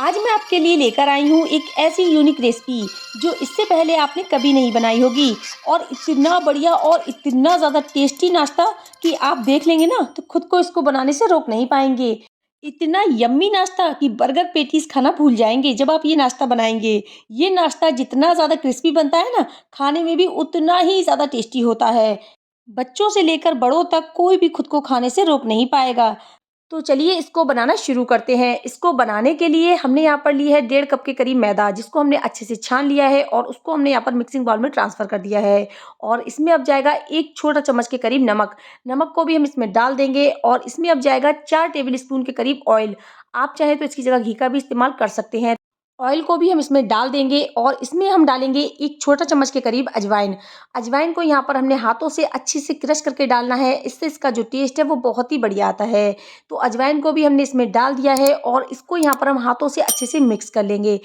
आज मैं आपके लिए लेकर आई हूँ एक ऐसी यूनिक रेसिपी जो इससे पहले आपने कभी नहीं बनाई होगी। और इतना बढ़िया और इतना ज़्यादा टेस्टी नाश्ता कि आप देख लेंगे ना तो खुद को इसको बनाने से रोक नहीं पाएंगे। इतना यम्मी नाश्ता कि बर्गर पेटीज खाना भूल जाएंगे जब आप ये नाश्ता बनाएंगे। ये नाश्ता जितना ज़्यादा क्रिस्पी बनता है ना, खाने में भी उतना ही ज़्यादा टेस्टी होता है। बच्चों से लेकर बड़ों तक कोई भी खुद को खाने से रोक नहीं पाएगा। तो चलिए इसको बनाना शुरू करते हैं। इसको बनाने के लिए हमने यहाँ पर ली है 1.5 कप के करीब मैदा, जिसको हमने अच्छे से छान लिया है और उसको हमने यहाँ पर मिक्सिंग बाउल में ट्रांसफ़र कर दिया है। और इसमें अब जाएगा 1 छोटा चम्मच के करीब नमक। नमक को भी हम इसमें डाल देंगे और इसमें अब जाएगा 4 टेबल स्पून के करीब ऑयल। आप चाहें तो इसकी जगह घी का भी इस्तेमाल कर सकते हैं। ऑयल को भी हम इसमें डाल देंगे और इसमें हम डालेंगे 1 छोटा चम्मच के करीब अजवाइन। अजवाइन को यहाँ पर हमने हाथों से अच्छे से क्रश करके डालना है, इससे इसका जो टेस्ट है वो बहुत ही बढ़िया आता है। तो अजवाइन को भी हमने इसमें डाल दिया है और इसको यहाँ पर हम हाथों से अच्छे से मिक्स कर लेंगे।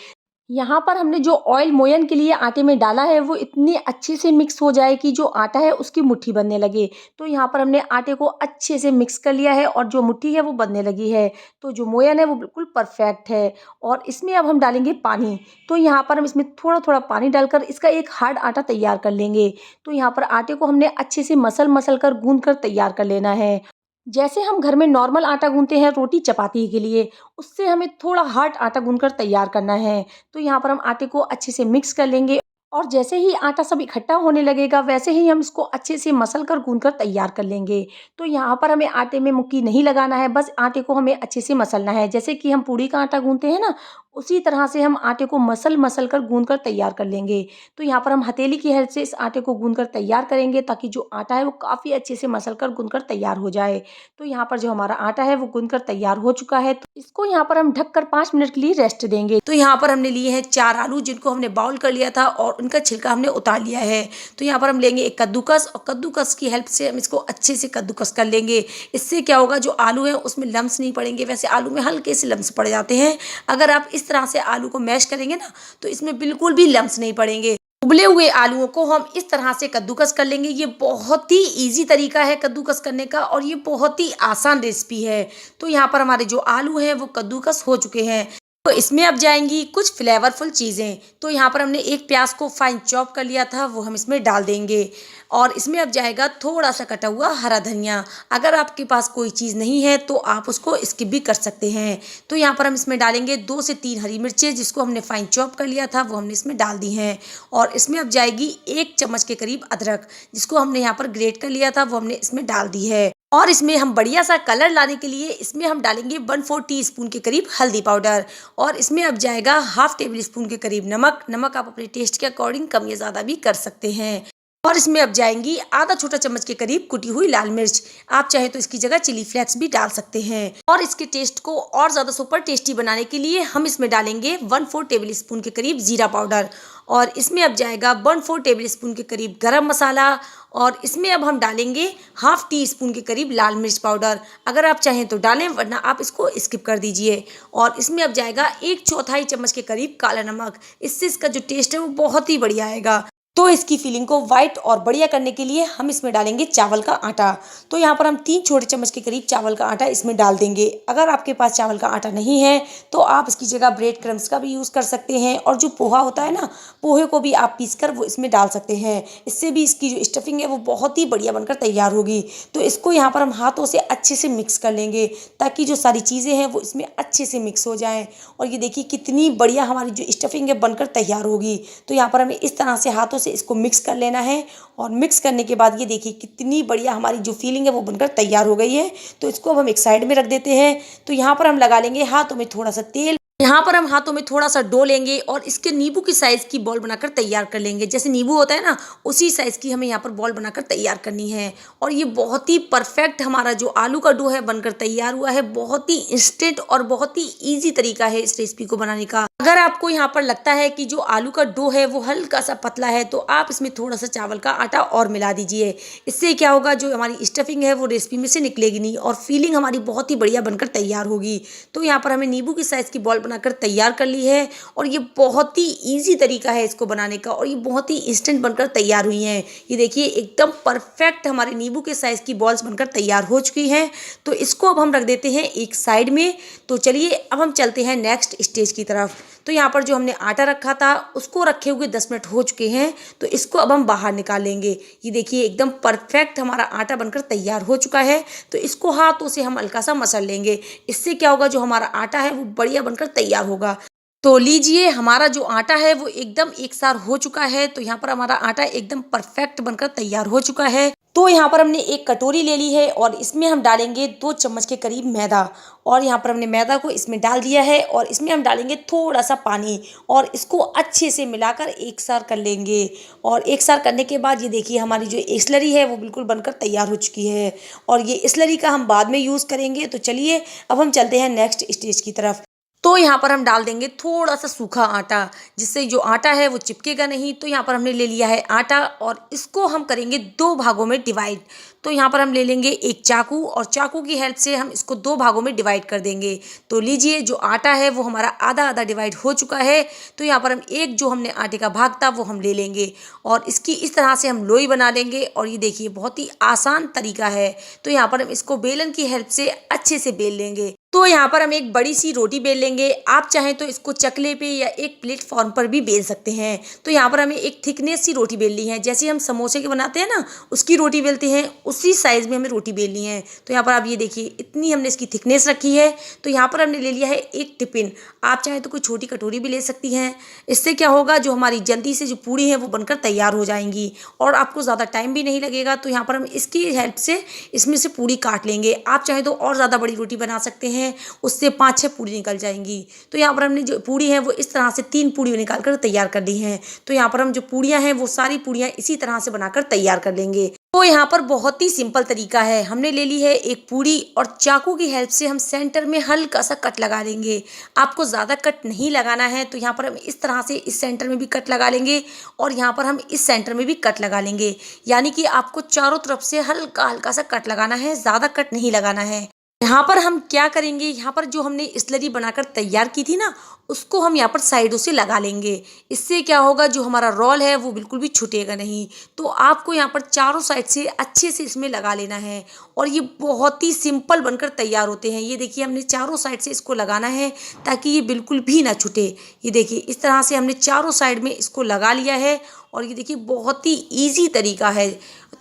यहाँ पर हमने जो ऑयल मोयन के लिए आटे में डाला है वो इतने अच्छे से मिक्स हो जाए कि जो आटा है उसकी मुट्ठी बनने लगे। तो यहाँ पर हमने आटे को अच्छे से मिक्स कर लिया है और जो मुट्ठी है वो बनने लगी है। तो जो मोयन है वो बिल्कुल परफेक्ट है। और इसमें अब हम डालेंगे पानी। तो यहाँ पर हम इसमें थोड़ा थोड़ा पानी डालकर इसका एक हार्ड आटा तैयार कर लेंगे। तो यहाँ पर आटे को हमने अच्छे से मसल मसल कर गूंद कर तैयार कर लेना है। जैसे हम घर में नॉर्मल आटा गूंथते हैं रोटी चपाती के लिए, उससे हमें थोड़ा हार्ड आटा गूंथकर तैयार करना है। तो यहाँ पर हम आटे को अच्छे से मिक्स कर लेंगे और जैसे ही आटा सब इकट्ठा होने लगेगा वैसे ही हम इसको अच्छे से मसल कर गूंथ कर तैयार कर लेंगे। तो यहाँ पर हमें आटे में मुक्की नहीं लगाना है, बस आटे को हमें अच्छे से मसलना है। जैसे कि हम पूड़ी का आटा गूंथते हैं ना, उसी तरह से हम आटे को मसल मसल कर गूंथ कर तैयार कर लेंगे। तो यहाँ पर हम हथेली की हेल्प से इस आटे को गूंथ कर तैयार करेंगे ताकि जो आटा है वो काफ़ी अच्छे से मसल कर गूंथ कर तैयार हो जाए। तो यहाँ पर जो हमारा आटा है वो गूंथ कर तैयार हो चुका है। तो इसको यहाँ पर हम ढककर 5 मिनट के लिए रेस्ट देंगे। तो यहाँ पर हमने लिए हैं 4 आलू, जिनको हमने बाउल कर लिया था और उनका छिलका हमने उतार लिया है। तो यहाँ पर हम लेंगे एक कद्दूकस और कद्दूकस की हेल्प से हम इसको अच्छे से कद्दूकस कर लेंगे। इससे क्या होगा, जो आलू है उसमें लम्स नहीं पड़ेंगे। वैसे आलू में हल्के से लम्स पड़ जाते हैं, अगर आप इस तरह से आलू को मैश करेंगे ना तो इसमें बिल्कुल भी लम्स नहीं पड़ेंगे। उबले हुए आलूओं को हम इस तरह से कद्दूकस कर लेंगे। ये बहुत ही इजी तरीका है कद्दूकस करने का और ये बहुत ही आसान रेसिपी है। तो यहाँ पर हमारे जो आलू हैं वो कद्दूकस हो चुके हैं। तो इसमें अब जाएंगी कुछ फ्लेवरफुल चीज़ें। तो यहाँ पर हमने एक प्याज को फाइन चॉप कर लिया था, वो हम इसमें डाल देंगे। और इसमें अब जाएगा थोड़ा सा कटा हुआ हरा धनिया। अगर आपके पास कोई चीज़ नहीं है तो आप उसको स्किप भी कर सकते हैं। तो यहाँ पर हम इसमें डालेंगे 2 से 3 हरी मिर्चें, जिसको हमने फाइन चॉप कर लिया था, वो हमने इसमें डाल दी हैं। और इसमें अब जाएगी 1 चम्मच के करीब अदरक, जिसको हमने यहाँ पर ग्रेट कर लिया था, वो हमने इसमें डाल दी है। और इसमें हम बढ़िया सा कलर लाने के लिए इसमें हम डालेंगे 1/4 टीस्पून के करीब हल्दी पाउडर। और इसमें अब जाएगा हाफ टेबल स्पून के करीब नमक। नमक आप अपने टेस्ट के अकॉर्डिंग कम या ज़्यादा भी कर सकते हैं। और इसमें अब जाएंगी आधा छोटा चम्मच के करीब कुटी हुई लाल मिर्च। आप चाहे तो इसकी जगह चिली फ्लेक्स भी डाल सकते हैं। और इसके टेस्ट को और ज़्यादा सुपर टेस्टी बनाने के लिए हम इसमें डालेंगे 1/4 टेबल स्पून के करीब जीरा पाउडर। और इसमें अब जाएगा 1/4 टेबल स्पून के करीब गरम मसाला। और इसमें अब हम डालेंगे हाफ टी स्पून के करीब लाल मिर्च पाउडर। अगर आप चाहें तो डालें, वरना आप इसको स्किप कर दीजिए। और इसमें अब जाएगा 1/4 चम्मच के करीब काला नमक। इससे इसका जो टेस्ट है वो बहुत ही बढ़िया आएगा। तो इसकी फीलिंग को वाइट और बढ़िया करने के लिए हम इसमें डालेंगे चावल का आटा। तो यहाँ पर हम 3 छोटे चम्मच के करीब चावल का आटा इसमें डाल देंगे। अगर आपके पास चावल का आटा नहीं है तो आप इसकी जगह ब्रेड क्रम्स का भी यूज़ कर सकते हैं। और जो पोहा होता है ना, पोहे को भी आप पीस कर वो इसमें डाल सकते हैं। इससे भी इसकी जो स्टफिंग है वो बहुत ही बढ़िया बनकर तैयार होगी। तो इसको यहाँ पर हम हाथों से अच्छे से मिक्स कर लेंगे ताकि जो सारी चीज़ें हैं वो इसमें अच्छे से मिक्स हो जाएँ। और ये देखिए कितनी बढ़िया हमारी जो स्टफिंग है बनकर तैयार होगी। तो यहाँ पर हमें इस तरह से हाथों से इसको मिक्स कर लेना है। और मिक्स करने के बाद ये देखिए कितनी बढ़िया हमारी जो फीलिंग है वो बनकर तैयार हो गई है। तो इसको अब हम एक साइड में रख देते हैं। तो यहाँ पर हम लगा लेंगे हाथों में थोड़ा सा तेल। यहाँ पर हम हाथों में थोड़ा सा डो लेंगे और इसके नींबू की साइज़ की बॉल बनाकर तैयार कर लेंगे। जैसे नींबू होता है ना, उसी साइज़ की हमें यहाँ पर बॉल बनाकर तैयार करनी है। और ये बहुत ही परफेक्ट हमारा जो आलू का डो है बनकर तैयार हुआ है। बहुत ही इंस्टेंट और बहुत ही ईजी तरीका है इस रेसिपी को बनाने का। अगर आपको यहाँ पर लगता है कि जो आलू का डो है वो हल्का सा पतला है तो आप इसमें थोड़ा सा चावल का आटा और मिला दीजिए। इससे क्या होगा, जो हमारी स्टफिंग है वो रेसिपी में से निकलेगी नहीं और फीलिंग हमारी बहुत ही बढ़िया बनकर तैयार होगी। तो यहाँ पर हमें नींबू की साइज़ की बॉल बनाकर तैयार कर ली है और ये बहुत ही ईजी तरीका है इसको बनाने का और ये बहुत ही इंस्टेंट बनकर तैयार हुई हैं। ये देखिए एकदम परफेक्ट हमारे नींबू के साइज़ की बॉल्स बनकर तैयार हो चुकी हैं। तो इसको अब हम रख देते हैं एक साइड में। तो चलिए अब हम चलते हैं नेक्स्ट स्टेज की तरफ। तो यहाँ पर जो हमने आटा रखा था उसको रखे हुए 10 मिनट हो चुके हैं। तो इसको अब हम बाहर निकाल लेंगे। ये देखिए एकदम परफेक्ट हमारा आटा बनकर तैयार हो चुका है। तो इसको हाथों से हम हल्का सा मसल लेंगे। इससे क्या होगा, जो हमारा आटा है वो बढ़िया बनकर तैयार होगा। तो लीजिए हमारा जो आटा है वो एकदम एक सार हो चुका है। तो यहाँ पर हमारा आटा एकदम परफेक्ट बनकर तैयार हो चुका है। तो यहाँ पर हमने एक कटोरी ले ली है और इसमें हम डालेंगे 2 चम्मच के करीब मैदा और यहाँ पर हमने मैदा को इसमें डाल दिया है और इसमें हम डालेंगे थोड़ा सा पानी और इसको अच्छे से मिलाकर एक सार कर लेंगे। और एक सार करने के बाद ये देखिए हमारी जो स्लरी है वो बिल्कुल बनकर तैयार हो चुकी है और ये स्लरी का हम बाद में यूज़ करेंगे। तो चलिए अब हम चलते हैं नेक्स्ट स्टेज की तरफ। तो यहाँ पर हम डाल देंगे थोड़ा सा सूखा आटा, जिससे जो आटा है वो चिपकेगा नहीं। तो यहाँ पर हमने ले लिया है आटा और इसको हम करेंगे 2 भागों में डिवाइड। तो यहाँ पर हम ले लेंगे एक चाकू और चाकू की हेल्प से हम इसको 2 भागों में डिवाइड कर देंगे। तो लीजिए जो आटा है वो हमारा आधा आधा डिवाइड हो चुका है। तो यहाँ पर हम एक जो हमने आटे का भाग था वो हम ले लेंगे और इसकी इस तरह से हम लोई बना लेंगे। और ये देखिए बहुत ही आसान तरीका है। तो यहाँ पर हम इसको बेलन की हेल्प से अच्छे से बेल लेंगे। तो यहाँ पर हम एक बड़ी सी रोटी बेल लेंगे। आप चाहें तो इसको चकले पे या एक प्लेटफॉर्म पर भी बेल सकते हैं। तो यहाँ पर हमें एक थिकनेस सी रोटी बेलनी है, जैसे हम समोसे के बनाते हैं ना उसकी रोटी बेलते हैं, उसी साइज़ में हमें रोटी बेलनी है। तो यहाँ पर आप ये देखिए इतनी हमने इसकी थिकनेस रखी है। तो यहाँ पर हमने ले लिया है एक टिफिन। आप चाहें तो कोई छोटी कटोरी भी ले सकती हैं। इससे क्या होगा, जो हमारी जल्दी से जो पूड़ी है वो बनकर तैयार हो जाएंगी और आपको ज़्यादा टाइम भी नहीं लगेगा। तो यहाँ पर हम इसकी हेल्प से इसमें से पूड़ी काट लेंगे। आप चाहें तो और ज़्यादा बड़ी रोटी बना सकते हैं, उससे 5-6 पूड़ी निकल जाएंगी। तो यहाँ पर हमने जो पूड़ी है वो इस तरह से 3 पूड़ी निकाल कर तैयार कर ली हैं। तो यहाँ पर हम जो पूड़ियाँ हैं वो सारी पूड़ियाँ इसी तरह से बनाकर तैयार कर लेंगे। तो यहाँ पर बहुत ही सिंपल तरीका है। हमने ले ली है एक पूड़ी और चाकू की हेल्प से हम सेंटर में हल्का सा कट लगा लेंगे। आपको ज़्यादा कट नहीं लगाना है। तो यहाँ पर हम इस तरह से इस सेंटर में भी कट लगा लेंगे और यहाँ पर हम इस सेंटर में भी कट लगा लेंगे। यानी कि आपको चारों तरफ से हल्का हल्का सा कट लगाना है, ज़्यादा कट नहीं लगाना है। यहाँ पर हम क्या करेंगे, यहाँ पर जो हमने स्लरी बनाकर तैयार की थी ना उसको हम यहाँ पर साइडों से लगा लेंगे। इससे क्या होगा, जो हमारा रोल है वो बिल्कुल भी छूटेगा नहीं। तो आपको यहाँ पर चारों साइड से अच्छे से इसमें लगा लेना है और ये बहुत ही सिंपल बनकर तैयार होते हैं। ये देखिए हमने चारों साइड से इसको लगाना है ताकि ये बिल्कुल भी ना छूटे। ये देखिए इस तरह से हमने चारों साइड में इसको लगा लिया है और ये देखिए बहुत ही ईजी तरीका है।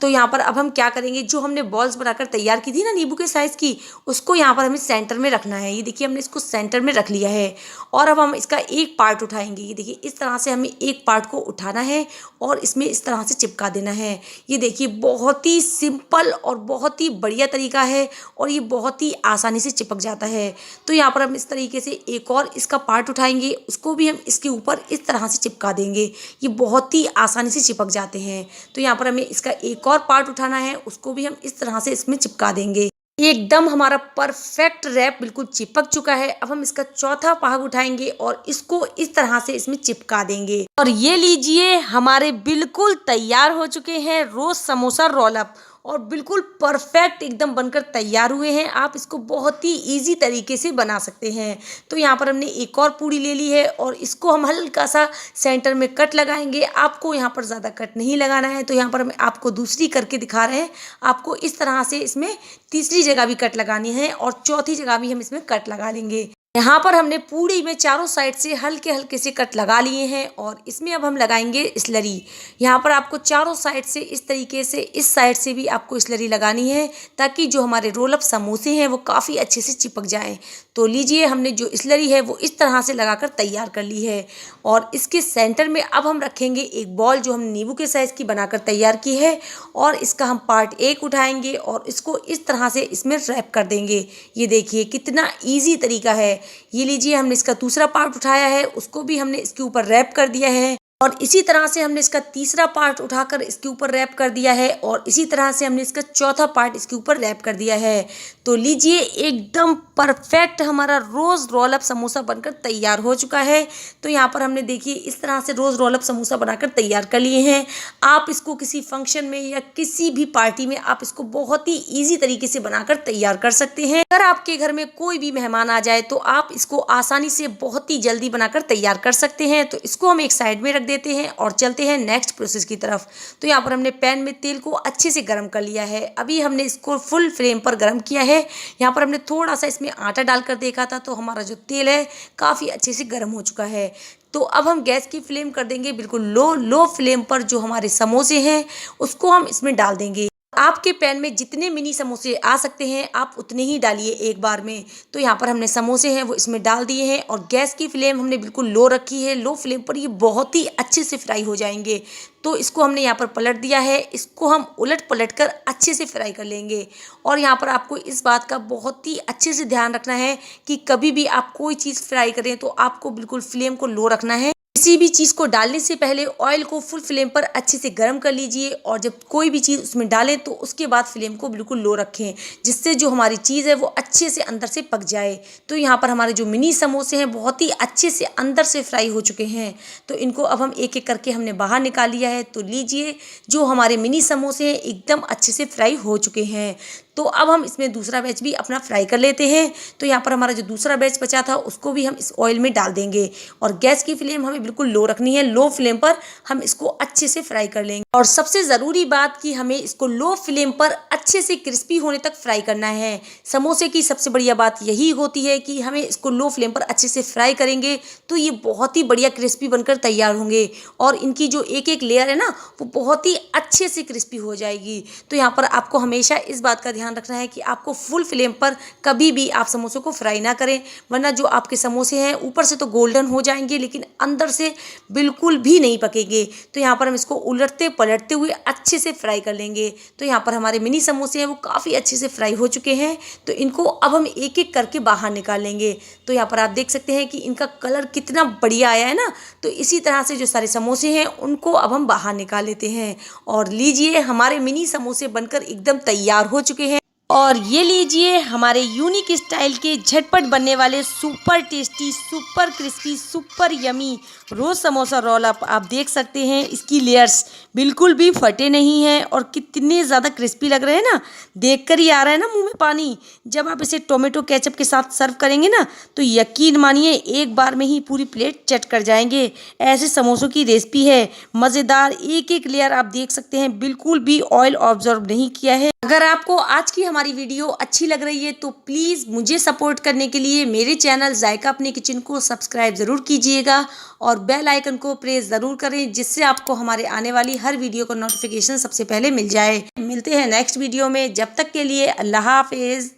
तो यहाँ पर अब हम क्या करेंगे, जो हमने बॉल्स बनाकर तैयार की थी ना नींबू के साइज़ की, उसको यहाँ पर हमें सेंटर में रखना है। ये देखिए हमने इसको सेंटर में रख लिया है और अब हम इसका एक पार्ट उठाएंगे। ये देखिए इस तरह से हमें एक पार्ट को उठाना है और इसमें इस तरह से चिपका देना है। ये देखिए बहुत ही सिंपल और बहुत ही बढ़िया तरीका है और ये बहुत ही आसानी से चिपक जाता है। तो यहाँ पर हम इस तरीके से एक और इसका पार्ट उठाएंगे, उसको भी हम इसके ऊपर इस तरह से चिपका देंगे। ये बहुत ही आसानी से चिपक जाते हैं। तो यहाँ पर हमें इसका एक और पार्ट उठाना है, उसको भी हम इस तरह से इसमें चिपका देंगे। एकदम हमारा परफेक्ट रैप बिल्कुल चिपक चुका है। अब हम इसका चौथा भाग उठाएंगे और इसको इस तरह से इसमें चिपका देंगे। और ये लीजिए हमारे बिल्कुल तैयार हो चुके हैं रोज समोसा रोल अप और बिल्कुल परफेक्ट एकदम बनकर तैयार हुए हैं। आप इसको बहुत ही इजी तरीके से बना सकते हैं। तो यहाँ पर हमने एक और पूड़ी ले ली है और इसको हम हल्का सा सेंटर में कट लगाएंगे। आपको यहाँ पर ज़्यादा कट नहीं लगाना है। तो यहाँ पर हम आपको दूसरी करके दिखा रहे हैं। आपको इस तरह से इसमें तीसरी जगह भी कट लगानी है और चौथी जगह भी हम इसमें कट लगा लेंगे। यहाँ पर हमने पूड़ी में चारों साइड से हल्के हल्के से कट लगा लिए हैं और इसमें अब हम लगाएंगे स्लरी। यहाँ पर आपको चारों साइड से इस तरीके से, इस साइड से भी आपको स्लरी लगानी है ताकि जो हमारे रोल अप समोसे हैं वो काफ़ी अच्छे से चिपक जाएं। तो लीजिए हमने जो स्लरी है वो इस तरह से लगाकर तैयार कर ली है और इसके सेंटर में अब हम रखेंगे एक बॉल जो हमने नींबू के साइज़ की बनाकर तैयार की है और इसका हम पार्ट 1 उठाएंगे और इसको इस तरह से इसमें रैप कर देंगे। ये देखिए कितना ईजी तरीका है। ये लीजिए हमने इसका दूसरा पार्ट उठाया है, उसको भी हमने इसके ऊपर रैप कर दिया है और इसी तरह से हमने इसका तीसरा पार्ट उठाकर इसके ऊपर रैप कर दिया है और इसी तरह से हमने इसका चौथा पार्ट इसके ऊपर रैप कर दिया है। तो लीजिए, एकदम परफेक्ट हमारा रोज़ रोल अप समोसा बनकर तैयार हो चुका है। तो यहाँ पर हमने देखिए इस तरह से रोज़ रोल अप समोसा बनाकर तैयार कर लिए हैं। आप इसको किसी फंक्शन में या किसी भी पार्टी में आप इसको बहुत ही ईजी तरीके से बनाकर तैयार कर सकते हैं। अगर आपके घर में कोई भी मेहमान आ जाए तो आप इसको आसानी से बहुत ही जल्दी बनाकर तैयार कर सकते हैं। तो इसको हम एक साइड में रख देते हैं और चलते हैं नेक्स्ट प्रोसेस की तरफ। तो यहाँ पर हमने पैन में तेल को अच्छे से गर्म कर लिया है। अभी हमने इसको फुल फ्लेम पर गर्म किया है। यहाँ पर हमने थोड़ा सा इसमें आटा डालकर देखा था, तो हमारा जो तेल है काफ़ी अच्छे से गर्म हो चुका है। तो अब हम गैस की फ्लेम कर देंगे बिल्कुल लो फ्लेम पर। जो हमारे समोसे हैं उसको हम इसमें डाल देंगे। आपके पैन में जितने मिनी समोसे आ सकते हैं आप उतने ही डालिए एक बार में। तो यहाँ पर हमने समोसे हैं वो इसमें डाल दिए हैं और गैस की फ्लेम हमने बिल्कुल लो रखी है। लो फ्लेम पर ये बहुत ही अच्छे से फ्राई हो जाएंगे। तो इसको हमने यहाँ पर पलट दिया है। इसको हम उलट पलट कर अच्छे से फ्राई कर लेंगे। और यहाँ पर आपको इस बात का बहुत ही अच्छे से ध्यान रखना है कि कभी भी आप कोई चीज़ फ्राई करें तो आपको बिल्कुल फ्लेम को लो रखना है। किसी भी चीज़ को डालने से पहले ऑयल को फुल फ्लेम पर अच्छे से गर्म कर लीजिए और जब कोई भी चीज़ उसमें डालें तो उसके बाद फ्लेम को बिल्कुल लो रखें, जिससे जो हमारी चीज़ है वो अच्छे से अंदर से पक जाए। तो यहाँ पर हमारे जो मिनी समोसे हैं बहुत ही अच्छे से अंदर से फ्राई हो चुके हैं। तो इनको अब हम एक एक करके हमने बाहर निकाल लिया है। तो लीजिए, जो हमारे मिनी समोसे हैं एकदम अच्छे से फ्राई हो चुके हैं। तो अब हम इसमें दूसरा बैच भी अपना फ्राई कर लेते हैं। तो यहाँ पर हमारा जो दूसरा बैच बचा था उसको भी हम इस ऑयल में डाल देंगे और गैस की फ्लेम हमें बिल्कुल लो रखनी है। लो फ्लेम पर हम इसको अच्छे से फ्राई कर लेंगे। और सबसे ज़रूरी बात कि हमें इसको लो फ्लेम पर अच्छे से क्रिस्पी होने तक फ्राई करना है। समोसे की सबसे बढ़िया बात यही होती है कि हमें इसको लो फ्लेम पर अच्छे से फ्राई करेंगे तो ये बहुत ही बढ़िया क्रिस्पी बनकर तैयार होंगे और इनकी जो एक एक लेयर है ना वो बहुत ही अच्छे से क्रिस्पी हो जाएगी। तो यहाँ पर आपको हमेशा इस बात का ध्यान रखना है कि आपको फुल फ्लेम पर कभी भी आप समोसे को फ्राई ना करें, वरना जो आपके समोसे हैं ऊपर से तो गोल्डन हो जाएंगे लेकिन अंदर से बिल्कुल भी नहीं पकेंगे। तो यहाँ पर हम इसको उलटते पलटते हुए अच्छे से फ्राई कर लेंगे। तो यहाँ पर हमारे मिनी समोसे हैं वो काफ़ी अच्छे से फ्राई हो चुके हैं। तो इनको अब हम एक एक करके बाहर निकाल लेंगे। तो यहाँ पर आप देख सकते हैं कि इनका कलर कितना बढ़िया आया है ना। तो इसी तरह से जो सारे समोसे हैं उनको अब हम बाहर निकाल लेते हैं। और लीजिए, हमारे मिनी समोसे बनकर एकदम तैयार हो चुके हैं। और ये लीजिए, हमारे यूनिक स्टाइल के झटपट बनने वाले super tasty, super crispy, super yummy rose samosa roll up. आप देख सकते हैं इसकी लेयर्स बिल्कुल भी फटे नहीं हैं और कितने ज़्यादा क्रिस्पी लग रहे हैं ना। देखकर ही आ रहा है ना मुंह में पानी। जब आप इसे टोमेटो केचप के साथ सर्व करेंगे ना तो यकीन मानिए एक बार में ही पूरी प्लेट चट कर जाएंगे। ऐसे समोसों की रेसिपी है, मज़ेदार। एक एक लेयर आप देख सकते हैं बिल्कुल भी ऑयल ऑब्जर्व नहीं किया है। अगर आपको आज की हमारी वीडियो अच्छी लग रही है तो प्लीज़ मुझे सपोर्ट करने के लिए मेरे चैनल जायका अपने किचन को सब्सक्राइब ज़रूर कीजिएगा और बेल आइकन को प्रेस ज़रूर करें, जिससे आपको हमारे आने वाली हर वीडियो का नोटिफिकेशन सबसे पहले मिल जाए। मिलते हैं नेक्स्ट वीडियो में, जब तक के लिए अल्लाह हाफिज़।